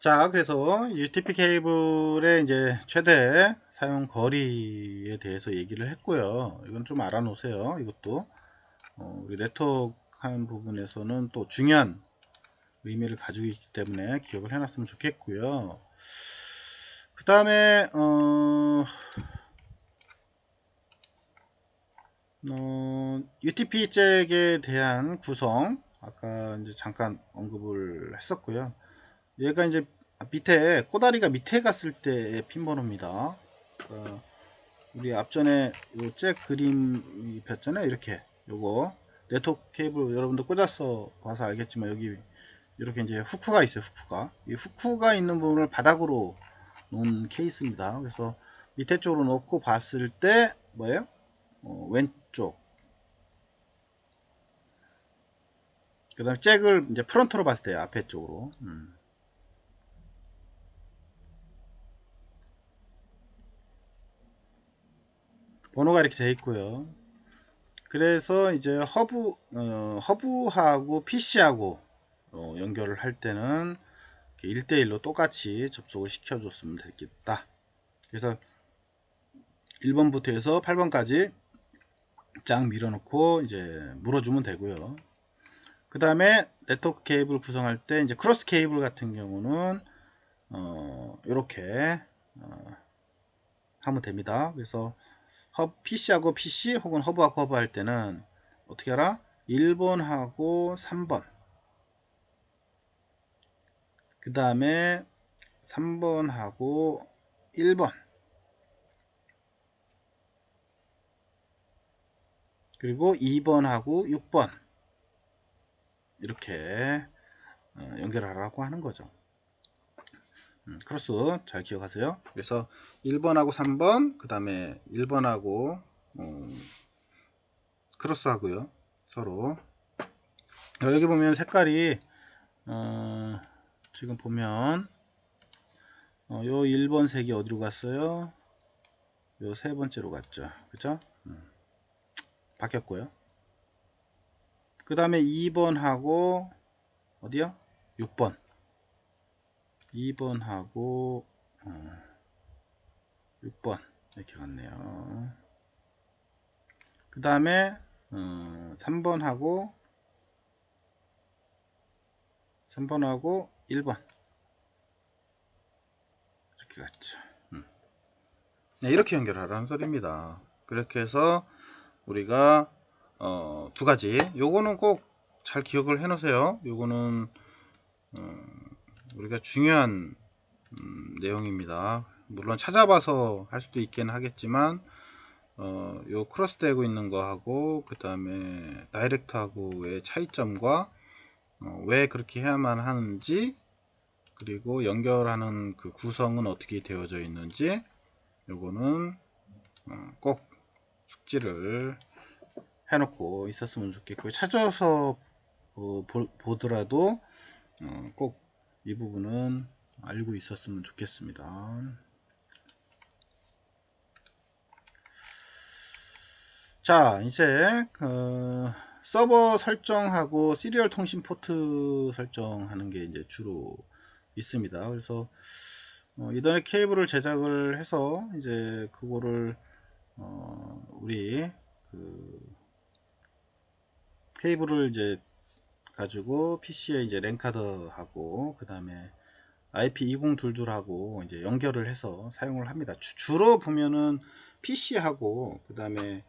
자, 그래서 UTP 케이블의 이제 최대 사용 거리에 대해서 얘기를 했고요. 이건 좀 알아 놓으세요. 이것도 우리 네트워크 하는 부분에서는 또 중요한 의미를 가지고 있기 때문에 기억을 해놨으면 좋겠고요. 그 다음에 UTP 잭에 대한 구성 아까 이제 잠깐 언급을 했었고요. 얘가 이제 밑에 꼬다리가 밑에 갔을 때의 핀 번호입니다. 우리 앞전에 요 잭 그림 폈잖아요. 이렇게 요거 네트워크 케이블 여러분들 꽂아서 봐서 알겠지만 여기 이렇게 이제 후크가 있어요. 후크가 이 후크가 있는 부분을 바닥으로 놓은 케이스입니다. 그래서 밑에 쪽으로 놓고 봤을 때 뭐예요? 왼쪽. 그 다음에 잭을 이제 프론트로 봤을 때 앞에 쪽으로. 번호가 이렇게 되어 있고요. 그래서 이제 허브하고 PC하고 연결을 할 때는 1대1로 똑같이 접속을 시켜줬으면 되겠다. 그래서 1번부터 해서 8번까지 쫙 밀어놓고 이제 물어주면 되고요. 그 다음에 네트워크 케이블 구성할 때 이제 크로스 케이블 같은 경우는 이렇게 하면 됩니다. 그래서 PC하고 PC 혹은 허브하고 허브 할 때는 어떻게 알아? 1번하고 3번 그 다음에 3번하고 1번 그리고 2번하고 6번 이렇게 연결하라고 하는 거죠. 크로스 잘 기억하세요. 그래서 1번하고 3번 그 다음에 1번하고 크로스 하고요. 서로 여기 보면 색깔이 지금 보면 요 1번 색이 어디로 갔어요? 요 세 번째로 갔죠. 그죠? 바뀌었고요. 그 다음에 2번하고 어디요? 6번 2번하고 6번 이렇게 갔네요. 그 다음에 3번하고 1번 이렇게 갔죠. 네, 이렇게 연결하라는 소리입니다. 그렇게 해서 우리가 두 가지 요거는 꼭 잘 기억을 해 놓으세요. 요거는 우리가 중요한 내용입니다. 물론 찾아봐서 할 수도 있긴 하겠지만 요 크로스 되고 있는 거하고 그 다음에 다이렉트하고의 차이점과 왜 그렇게 해야만 하는지 그리고 연결하는 그 구성은 어떻게 되어져 있는지 요거는 꼭 숙지를 해놓고 있었으면 좋겠고 찾아서 보더라도 꼭 이 부분은 알고 있었으면 좋겠습니다. 자, 이제 서버 설정하고 시리얼 통신 포트 설정하는 게 이제 주로 있습니다. 그래서 이더넷 케이블을 제작을 해서 이제 그거를 우리 그 케이블을 이제 가지고 PC에 이제 랜카드하고 그 다음에 IP2022하고 이제 연결을 해서 사용을 합니다. 주로 보면은 PC하고 그 다음에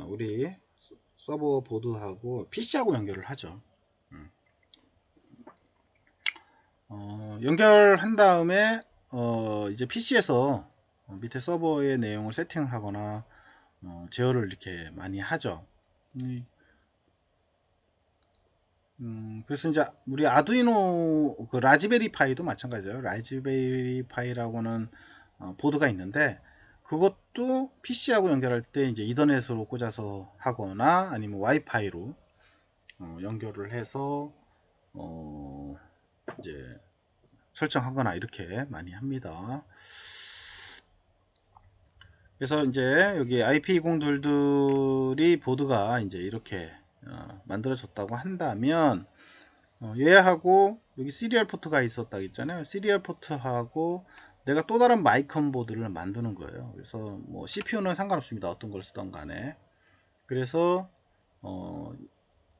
우리 서버 보드하고 PC하고 연결을 하죠. 연결한 다음에 이제 PC에서 밑에 서버의 내용을 세팅을 하거나 제어를 이렇게 많이 하죠. 그래서 이제 우리 아두이노 그 라즈베리 파이도 마찬가지예요. 라즈베리 파이라고는 보드가 있는데 그것도 PC하고 연결할 때 이제 이더넷으로 꽂아서 하거나 아니면 와이파이로 연결을 해서 이제 설정하거나 이렇게 많이 합니다. 그래서 이제 여기 IP2022이 보드가 이제 이렇게 만들어졌다고 한다면 얘하고 여기 시리얼 포트가 있었다 했잖아요. 시리얼 포트하고 내가 또 다른 마이컨 보드를 만드는 거예요. 그래서 뭐 CPU는 상관없습니다. 어떤 걸 쓰던 간에. 그래서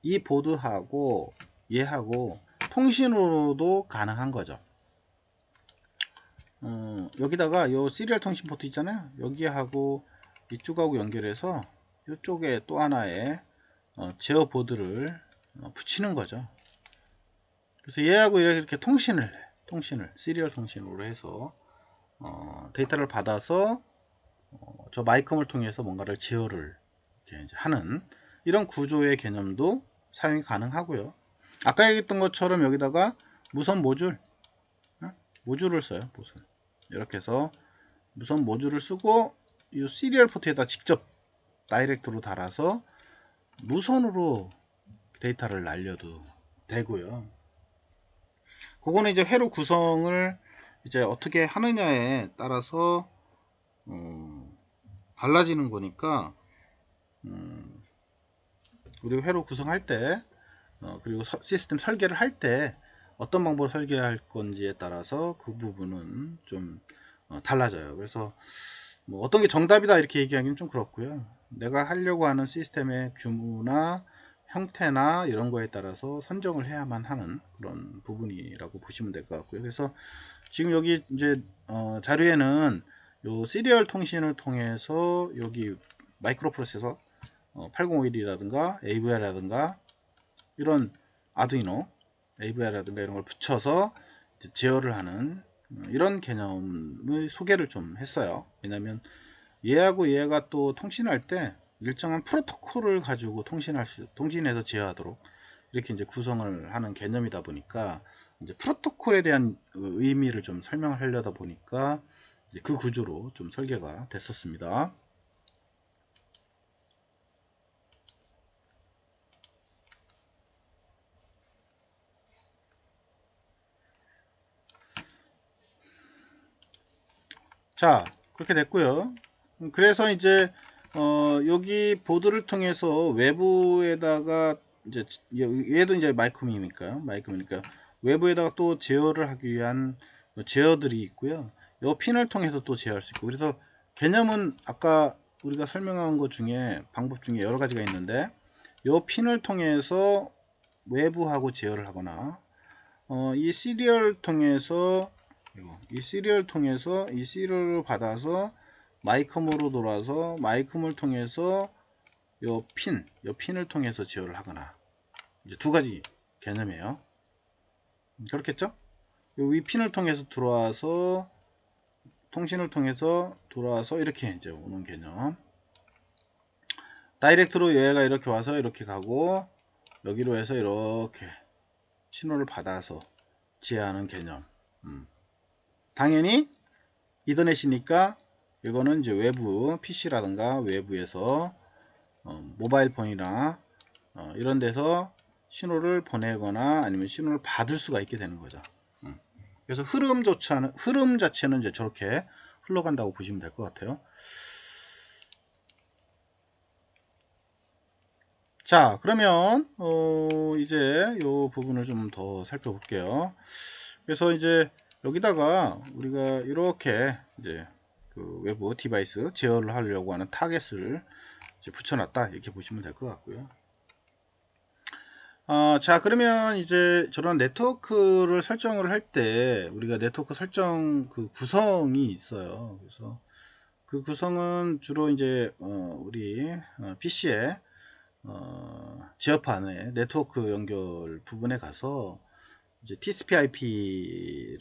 이 보드하고 얘하고 통신으로도 가능한 거죠. 여기다가 요 시리얼 통신 포트 있잖아요. 여기하고 이쪽하고 연결해서 이쪽에 또 하나의 제어 보드를 붙이는 거죠. 그래서 얘하고 이렇게 통신을 시리얼 통신으로 해서 데이터를 받아서 저 마이컴을 통해서 뭔가를 제어를 이렇게 이제 하는 이런 구조의 개념도 사용이 가능하고요. 아까 얘기했던 것처럼 여기다가 무선 모듈을 써요. 무선. 이렇게 해서 무선 모듈을 쓰고 이 시리얼 포트에다 직접 다이렉트로 달아서 무선으로 데이터를 날려도 되고요. 그거는 이제 회로 구성을 이제 어떻게 하느냐에 따라서 달라지는 거니까 우리 회로 구성할 때 그리고 시스템 설계를 할 때 어떤 방법으로 설계할 건지에 따라서 그 부분은 좀 달라져요. 그래서 뭐 어떤 게 정답이다 이렇게 얘기하기는 좀 그렇고요. 내가 하려고 하는 시스템의 규모나 형태나 이런 거에 따라서 선정을 해야만 하는 그런 부분이라고 보시면 될 것 같고요. 그래서 지금 여기 이제 자료에는 요 시리얼 통신을 통해서 여기 마이크로 프로세서 8051이라든가 AVI라든가 이런 아두이노 AVI라든가 이런 걸 붙여서 제어를 하는 이런 개념의 소개를 좀 했어요. 왜냐면 얘하고 얘가 또 통신할 때 일정한 프로토콜을 가지고 통신해서 제어하도록 이렇게 이제 구성을 하는 개념이다 보니까 이제 프로토콜에 대한 의미를 좀 설명을 하려다 보니까 이제 그 구조로 좀 설계가 됐었습니다. 자, 그렇게 됐고요. 그래서 이제 여기 보드를 통해서 외부에다가 이제 얘도 이제 마이크로미니까 외부에다가 또 제어를 하기 위한 제어들이 있고요. 이 핀을 통해서 또 제어할 수 있고, 그래서 개념은 아까 우리가 설명한 것 중에 방법 중에 여러 가지가 있는데 이 핀을 통해서 외부하고 제어를 하거나 이 시리얼 통해서 이 시리얼을 받아서 마이컴으로 돌아서 마이컴을 통해서 요 핀을 통해서 제어를 하거나 이제 두 가지 개념이에요. 그렇겠죠? 이 핀을 통해서 들어와서 통신을 통해서 돌아와서 이렇게 이제 오는 개념. 다이렉트로 얘가 이렇게 와서 이렇게 가고 여기로 해서 이렇게 신호를 받아서 제어하는 개념. 당연히 이더넷이니까 이거는 이제 외부 PC라든가 외부에서 모바일 폰이나 이런 데서 신호를 보내거나 아니면 신호를 받을 수가 있게 되는 거죠. 그래서 흐름 자체는 이제 저렇게 흘러간다고 보시면 될 것 같아요. 자, 그러면 이제 이 부분을 좀 더 살펴볼게요. 그래서 이제 여기다가 우리가 이렇게 이제 그 외부 디바이스 제어를 하려고 하는 타겟을 이제 붙여놨다 이렇게 보시면 될 것 같고요. 자, 그러면 이제 저런 네트워크를 설정을 할 때 우리가 네트워크 설정 그 구성이 있어요. 그래서 그 구성은 주로 이제 우리 PC에 지역판에 네트워크 연결 부분에 가서 이제 TCP/IP를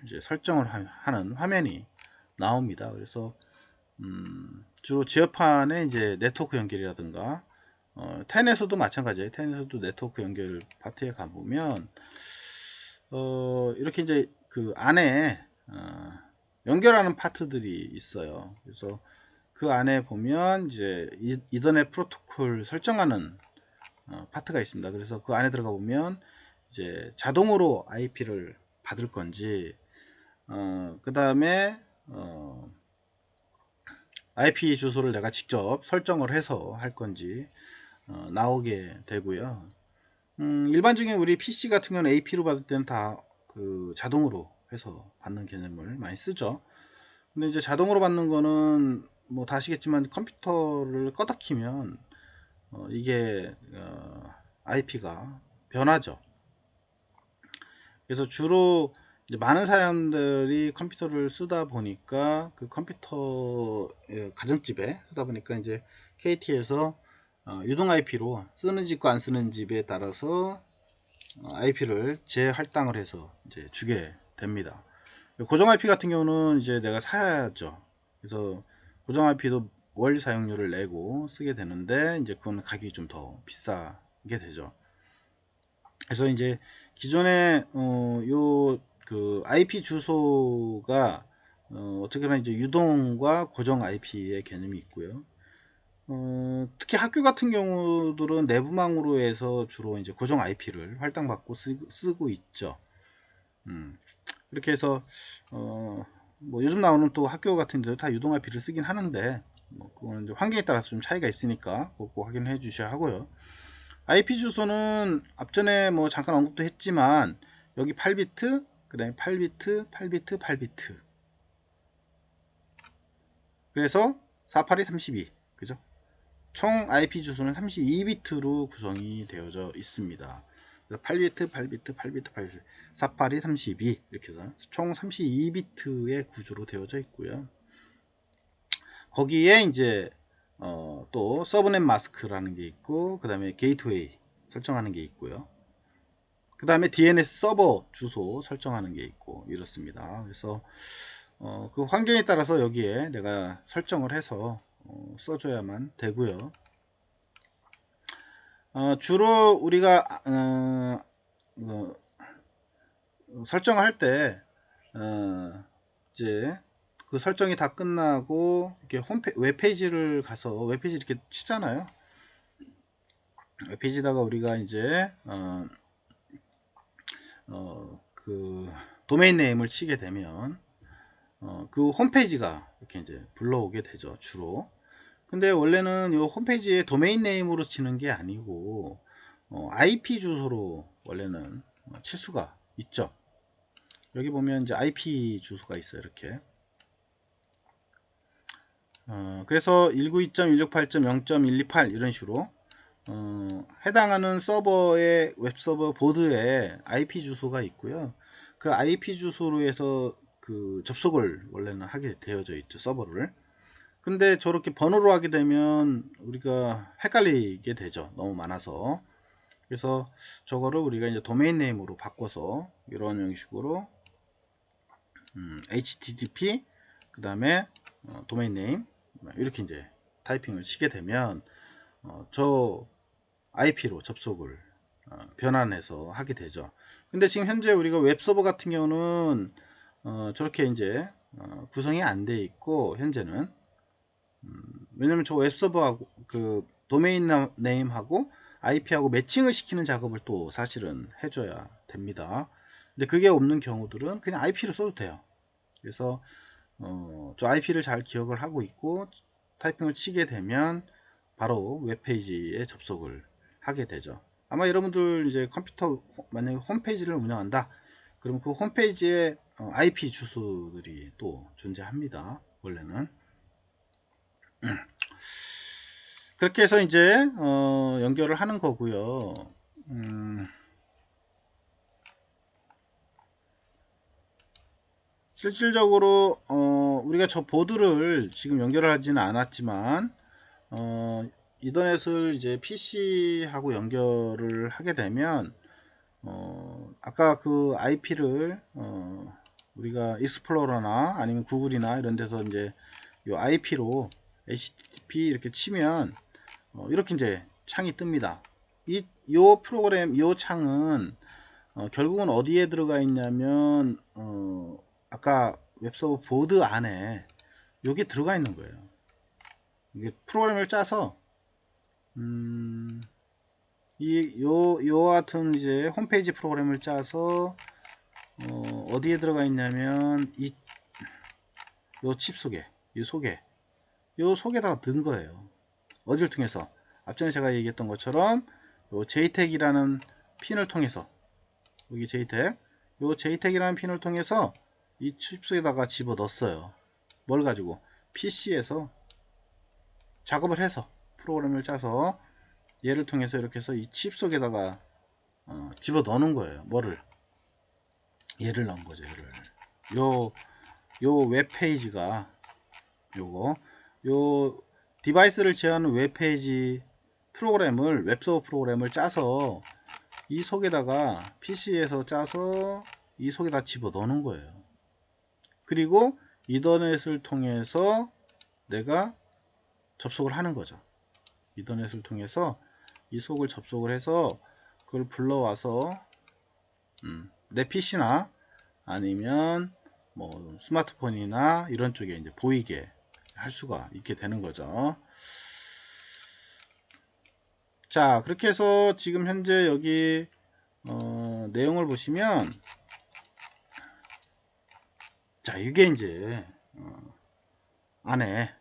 이제 설정을 하는 화면이 나옵니다. 그래서 주로 지역판에 이제 네트워크 연결이라든가 텐에서도 마찬가지예요. 텐에서도 네트워크 연결 파트에 가보면 이렇게 이제 그 안에 연결하는 파트들이 있어요. 그래서 그 안에 보면 이제 이더넷 프로토콜 설정하는 파트가 있습니다. 그래서 그 안에 들어가 보면 이제 자동으로 IP를 받을 건지 그 다음에 IP 주소를 내가 직접 설정을 해서 할 건지 나오게 되고요. 일반적인 우리 PC 같은 경우는 AP로 받을 때는 다 그 자동으로 해서 받는 개념을 많이 쓰죠. 근데 이제 자동으로 받는 거는 뭐 다 아시겠지만 컴퓨터를 껐다 키면 이게 IP가 변하죠. 그래서 주로 이제 많은 사람들이 컴퓨터를 쓰다 보니까 그 컴퓨터 가정집에 쓰다 보니까 이제 KT에서 유동 IP로 쓰는 집과 안 쓰는 집에 따라서 IP를 재할당을 해서 이제 주게 됩니다. 고정 IP 같은 경우는 이제 내가 사야죠. 그래서 고정 IP도 월 사용료를 내고 쓰게 되는데 이제 그건 가격이 좀 더 비싸게 되죠. 그래서 이제 기존에 요 그 IP 주소가 어떻게 보면 이제 유동과 고정 IP의 개념이 있고요. 특히 학교 같은 경우들은 내부망으로 해서 주로 이제 고정 IP를 할당받고 쓰고 있죠. 음, 그렇게 해서 뭐 요즘 나오는 또 학교 같은 데도 다 유동 IP를 쓰긴 하는데 뭐 그거는 이제 환경에 따라서 좀 차이가 있으니까 꼭 확인해 주셔야 하고요. IP 주소는 앞전에 뭐 잠깐 언급도 했지만 여기 8비트, 그 다음에 8비트, 8비트, 8비트. 그래서 48이 32. 그죠? 총 IP 주소는 32비트로 구성이 되어져 있습니다. 8비트, 8비트, 8비트, 8비트, 48이 32 이렇게 해서 총 32비트의 구조로 되어져 있고요. 거기에 이제 또 서브넷 마스크라는 게 있고 그 다음에 게이트웨이 설정하는 게 있고요. 그 다음에 DNS 서버 주소 설정하는 게 있고 이렇습니다. 그래서 그 환경에 따라서 여기에 내가 설정을 해서 써줘야만 되고요. 주로 우리가 설정할 때 이제 그 설정이 다 끝나고 이렇게 웹페이지를 가서 웹페이지 이렇게 치잖아요. 웹페이지다가 우리가 이제 그 도메인 네임을 치게 되면 그 홈페이지가 이렇게 이제 불러오게 되죠, 주로. 근데 원래는 이 홈페이지에 도메인 네임으로 치는 게 아니고 IP 주소로 원래는 칠 수가 있죠. 여기 보면 이제 IP 주소가 있어요, 이렇게. 그래서 192.168.0.128 이런 식으로 해당하는 서버의 웹서버 보드에 IP 주소가 있고요. 그 IP 주소로 해서 그 접속을 원래는 하게 되어져 있죠, 서버를. 근데 저렇게 번호로 하게 되면 우리가 헷갈리게 되죠, 너무 많아서. 그래서 저거를 우리가 이제 도메인 네임으로 바꿔서 이런 형식으로 http 그 다음에 도메인 네임 이렇게 이제 타이핑을 치게 되면 저 IP로 접속을 변환해서 하게 되죠. 근데 지금 현재 우리가 웹서버 같은 경우는 저렇게 이제 구성이 안 돼 있고 현재는 왜냐면 저 웹서버하고 그 도메인 네임하고 IP하고 매칭을 시키는 작업을 또 사실은 해줘야 됩니다. 근데 그게 없는 경우들은 그냥 IP로 써도 돼요. 그래서 저 IP를 잘 기억을 하고 있고 타이핑을 치게 되면 바로 웹페이지에 접속을 하게 되죠. 아마 여러분들 이제 컴퓨터 만약에 홈페이지를 운영한다 그럼 그 홈페이지에 IP 주소들이 또 존재합니다. 원래는 그렇게 해서 이제 연결을 하는 거고요. 실질적으로 우리가 저 보드를 지금 연결을 하지는 않았지만 이더넷을 이제 PC하고 연결을 하게 되면 아까 그 IP를 우리가 익스플로러나 아니면 구글이나 이런 데서 이제 요 IP로 HTTP 이렇게 치면 이렇게 이제 창이 뜹니다. 요 프로그램 요 창은 결국은 어디에 들어가 있냐면 아까 웹서버 보드 안에 요게 들어가 있는 거예요. 이게 프로그램을 짜서 요 같은 이제 홈페이지 프로그램을 짜서 어디에 들어가 있냐면 요 칩 속에 요 속에다가 넣은 거예요. 어디를 통해서 앞전에 제가 얘기했던 것처럼 요 JTAG이라는 핀을 통해서 여기 JTAG, 요 JTAG이라는 핀을 통해서 이 칩 속에다가 집어 넣었어요. 뭘 가지고? PC에서 작업을 해서 프로그램을 짜서 얘를 통해서 이렇게 해서 이 칩 속에다가 집어 넣는 거예요. 뭐를? 얘를 넣은 거죠. 얘를. 요 웹페이지가 요거 요 디바이스를 제어하는 웹페이지 프로그램을 웹서버 프로그램을 짜서 이 속에다가 PC에서 짜서 이 속에다 집어 넣는 거예요. 그리고 이더넷을 통해서 내가 접속을 하는 거죠. 이더넷을 통해서 이 속을 접속을 해서 그걸 불러와서 내 PC나 아니면 뭐 스마트폰이나 이런 쪽에 이제 보이게 할 수가 있게 되는 거죠. 자, 그렇게 해서 지금 현재 여기 내용을 보시면, 자, 이게 이제 안에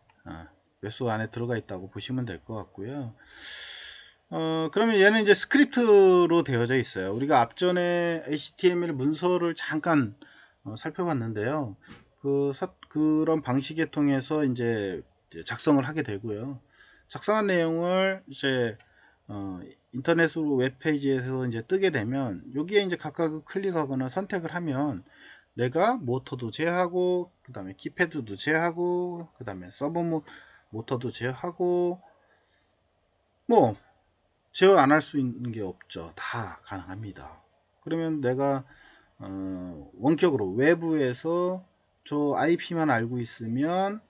웹소 안에 들어가 있다고 보시면 될 것 같고요. 그러면 얘는 이제 스크립트로 되어져 있어요. 우리가 앞전에 HTML 문서를 잠깐 살펴봤는데요. 그런 방식에 통해서 이제 작성을 하게 되고요. 작성한 내용을 이제 인터넷으로 웹페이지에서 이제 뜨게 되면 여기에 이제 각각 클릭하거나 선택을 하면 내가 모터도 제어하고 그 다음에 키패드도 제어하고 그 다음에 서버 모터도 제어하고 뭐 제어 안 할 수 있는 게 없죠. 다 가능합니다. 그러면 내가 원격으로 외부에서 저 IP만 알고 있으면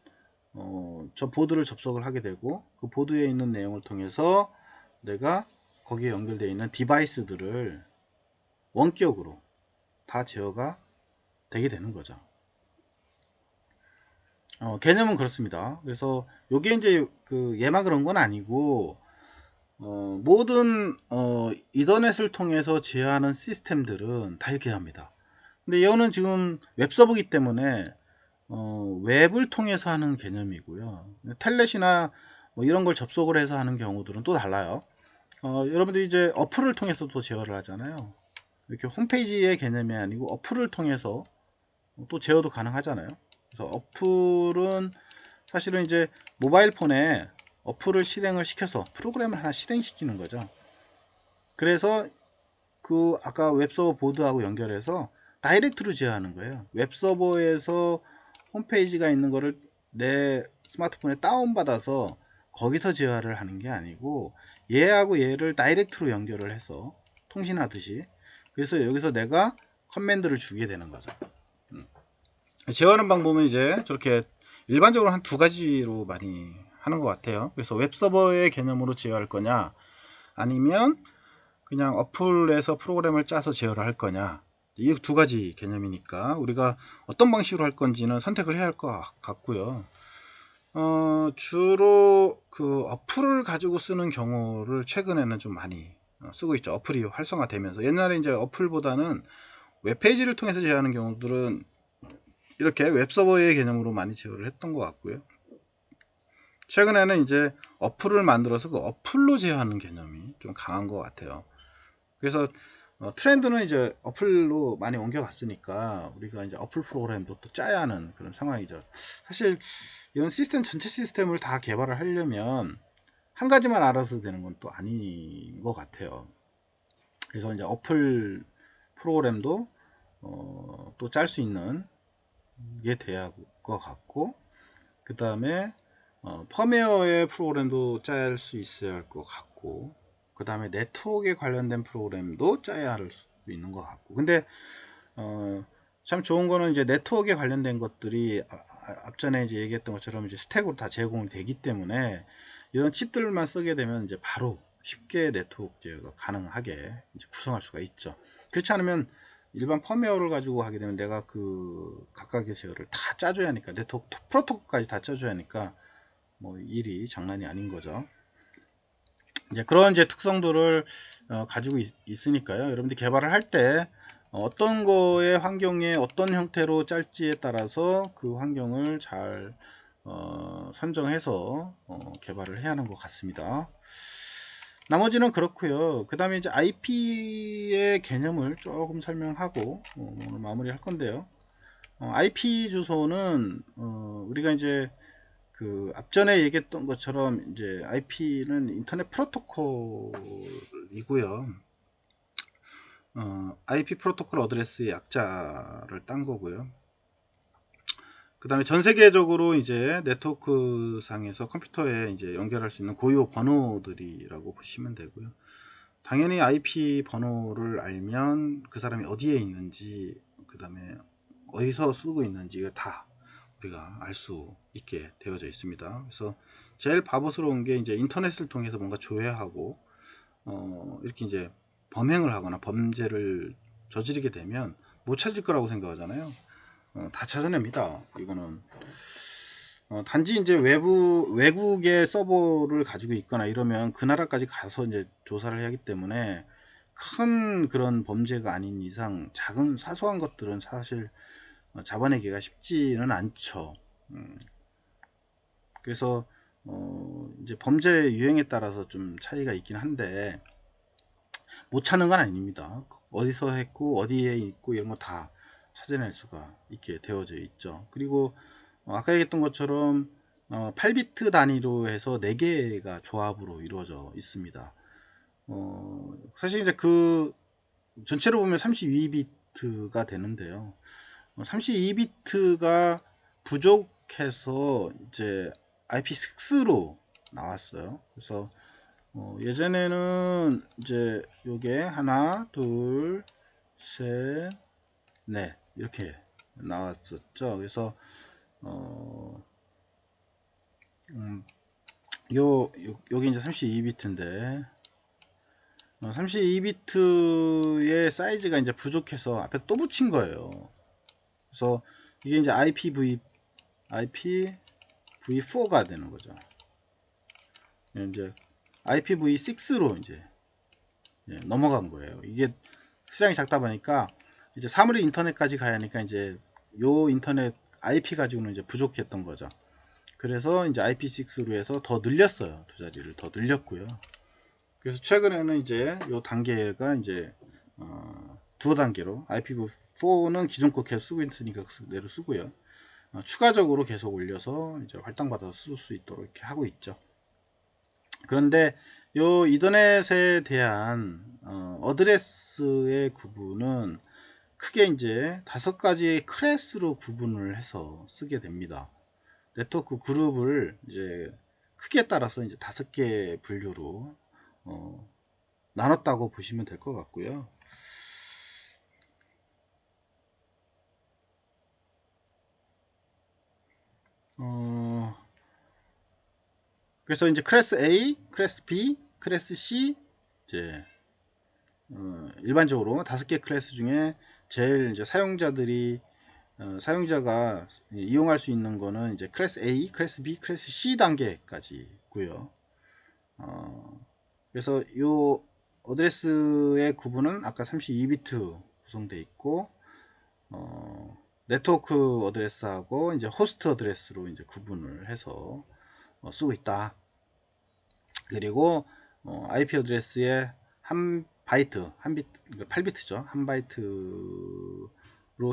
저 보드를 접속을 하게 되고 그 보드에 있는 내용을 통해서 내가 거기에 연결되어 있는 디바이스들을 원격으로 다 제어가 되게 되는 거죠. 개념은 그렇습니다. 그래서 요게 이제 얘만 그런 건 아니고 모든 이더넷을 통해서 제어하는 시스템들은 다 이렇게 합니다. 근데 이거는 지금 웹서버이기 때문에 웹을 통해서 하는 개념이고요. 텔넷이나 뭐 이런 걸 접속을 해서 하는 경우들은 또 달라요. 여러분들이 이제 어플을 통해서도 제어를 하잖아요. 이렇게 홈페이지의 개념이 아니고 어플을 통해서 또 제어도 가능하잖아요. 그래서 어플은 사실은 이제 모바일 폰에 어플을 실행을 시켜서 프로그램을 하나 실행시키는 거죠. 그래서 그 아까 웹서버 보드하고 연결해서 다이렉트로 제어하는 거예요. 웹서버에서 홈페이지가 있는 거를 내 스마트폰에 다운받아서 거기서 제어를 하는 게 아니고 얘하고 얘를 다이렉트로 연결을 해서 통신하듯이 그래서 여기서 내가 커맨드를 주게 되는 거죠. 제어하는 방법은 이제 저렇게 일반적으로 한 두 가지로 많이 하는 것 같아요. 그래서 웹서버의 개념으로 제어할 거냐 아니면 그냥 어플에서 프로그램을 짜서 제어를 할 거냐 이 두 가지 개념이니까 우리가 어떤 방식으로 할 건지는 선택을 해야 할 것 같고요. 주로 그 어플을 가지고 쓰는 경우를 최근에는 좀 많이 쓰고 있죠. 어플이 활성화되면서 옛날에 이제 어플보다는 웹페이지를 통해서 제어하는 경우들은 이렇게 웹서버의 개념으로 많이 제어를 했던 것 같고요. 최근에는 이제 어플을 만들어서 그 어플로 제어하는 개념이 좀 강한 것 같아요. 그래서 트렌드는 이제 어플로 많이 옮겨갔으니까 우리가 이제 어플 프로그램도 또 짜야 하는 그런 상황이죠. 사실 이런 시스템 전체 시스템을 다 개발을 하려면 한 가지만 알아서 되는 건 또 아닌 것 같아요. 그래서 이제 어플 프로그램도 또 짤 수 있는 게 돼야 할 것 같고 그 다음에 펌웨어의 프로그램도 짤 수 있어야 할 것 같고 그 다음에 네트워크에 관련된 프로그램도 짜야 할 수 있는 것 같고 근데 참 좋은 거는 이제 네트워크에 관련된 것들이 앞전에 이제 얘기했던 것처럼 이제 스택으로 다 제공이 되기 때문에 이런 칩들만 쓰게 되면 이제 바로 쉽게 네트워크 제어가 가능하게 이제 구성할 수가 있죠. 그렇지 않으면 일반 펌웨어를 가지고 하게 되면 내가 그 각각의 제어를 다 짜줘야 하니까 네트워크 프로토콜까지 다 짜줘야 하니까 뭐 일이 장난이 아닌 거죠. 이제 그런 이제 특성들을 가지고 있으니까요. 여러분들이 개발을 할 때 어떤 거의 환경에 어떤 형태로 짤지에 따라서 그 환경을 잘 선정해서 개발을 해야 하는 것 같습니다. 나머지는 그렇고요. 그 다음에 이제 IP의 개념을 조금 설명하고 오늘 마무리할 건데요. IP 주소는 우리가 이제 그 앞전에 얘기했던 것처럼 이제 IP는 인터넷 프로토콜이고요. IP 프로토콜 어드레스의 약자를 딴 거고요. 그 다음에 전 세계적으로 이제 네트워크 상에서 컴퓨터에 이제 연결할 수 있는 고유 번호들이라고 보시면 되고요. 당연히 IP 번호를 알면 그 사람이 어디에 있는지, 그 다음에 어디서 쓰고 있는지 이거 다 우리가 알 수 있게 되어져 있습니다. 그래서 제일 바보스러운 게 이제 인터넷을 통해서 뭔가 조회하고 이렇게 이제 범행을 하거나 범죄를 저지르게 되면 못 찾을 거라고 생각하잖아요. 다 찾아냅니다. 이거는 단지 이제 외국의 서버를 가지고 있거나 이러면 그 나라까지 가서 이제 조사를 하기 때문에 큰 그런 범죄가 아닌 이상 작은 사소한 것들은 사실 잡아내기가 쉽지는 않죠. 그래서 이제 범죄 유형에 따라서 좀 차이가 있긴 한데 못 찾는 건 아닙니다. 어디서 했고 어디에 있고 이런 거 다 찾아낼 수가 있게 되어져 있죠. 그리고 아까 얘기했던 것처럼 8비트 단위로 해서 4개가 조합으로 이루어져 있습니다. 사실 이제 그 전체로 보면 32비트가 되는데요. 32비트가 부족해서 이제 IP6로 나왔어요. 그래서 예전에는 이제 요게 하나, 둘, 셋, 넷 이렇게 나왔었죠. 그래서 여기 이제 32비트인데 32비트의 사이즈가 이제 부족해서 앞에 또 붙인 거예요. 그래서 이게 이제 IPv4가 되는 거죠. 이제 IPv6로 이제 넘어간 거예요. 이게 수량이 작다 보니까 이제 사물의 인터넷까지 가야 하니까 이제 요 인터넷 IP 가지고는 이제 부족했던 거죠. 그래서 이제 IP6로 해서 더 늘렸어요. 두 자리를 더 늘렸고요. 그래서 최근에는 이제 요 단계가 이제 두 단계로 IPv4는 기존 거 계속 쓰고 있으니까 그대로 쓰고요. 추가적으로 계속 올려서 이제 할당받아서 쓸 수 있도록 이렇게 하고 있죠. 그런데 요 이더넷에 대한 어드레스의 구분은 크게 이제 5가지 클래스로 구분을 해서 쓰게 됩니다. 네트워크 그룹을 이제 크기에 따라서 이제 5개 분류로 나눴다고 보시면 될 것 같고요. 그래서 이제 클래스 A, 클래스 B, 클래스 C, 이제 일반적으로 5개 클래스 중에 제일 이제 사용자가 이용할 수 있는 거는 이제 클래스 A, 클래스 B, 클래스 C 단계까지고요. 그래서 이 어드레스의 구분은 아까 32비트 구성되어 있고 네트워크 어드레스하고 이제 호스트 어드레스로 이제 구분을 해서 쓰고 있다. 그리고 IP 어드레스의 한 바이트, 한 비트, 8비트죠. 한 바이트로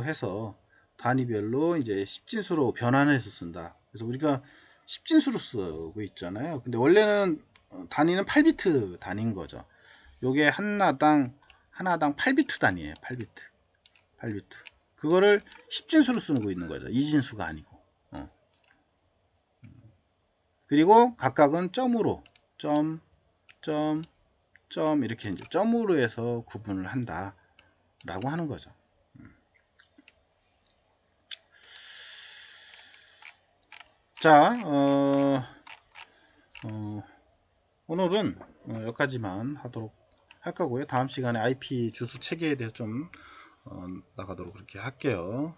해서 단위별로 이제 10진수로 변환해서 쓴다. 그래서 우리가 10진수로 쓰고 있잖아요. 근데 원래는 단위는 8비트 단위인 거죠. 요게 하나당 8비트 단위예요. 8비트. 8비트. 그거를 10진수로 쓰고 있는 거죠. 2진수가 아니고. 그리고 각각은 점으로 점 이렇게 이제 점으로 해서 구분을 한다 라고 하는 거죠. 자 오늘은 여기까지만 하도록 할 거고요. 다음 시간에 IP 주소 체계에 대해서 좀 나가도록 그렇게 할게요.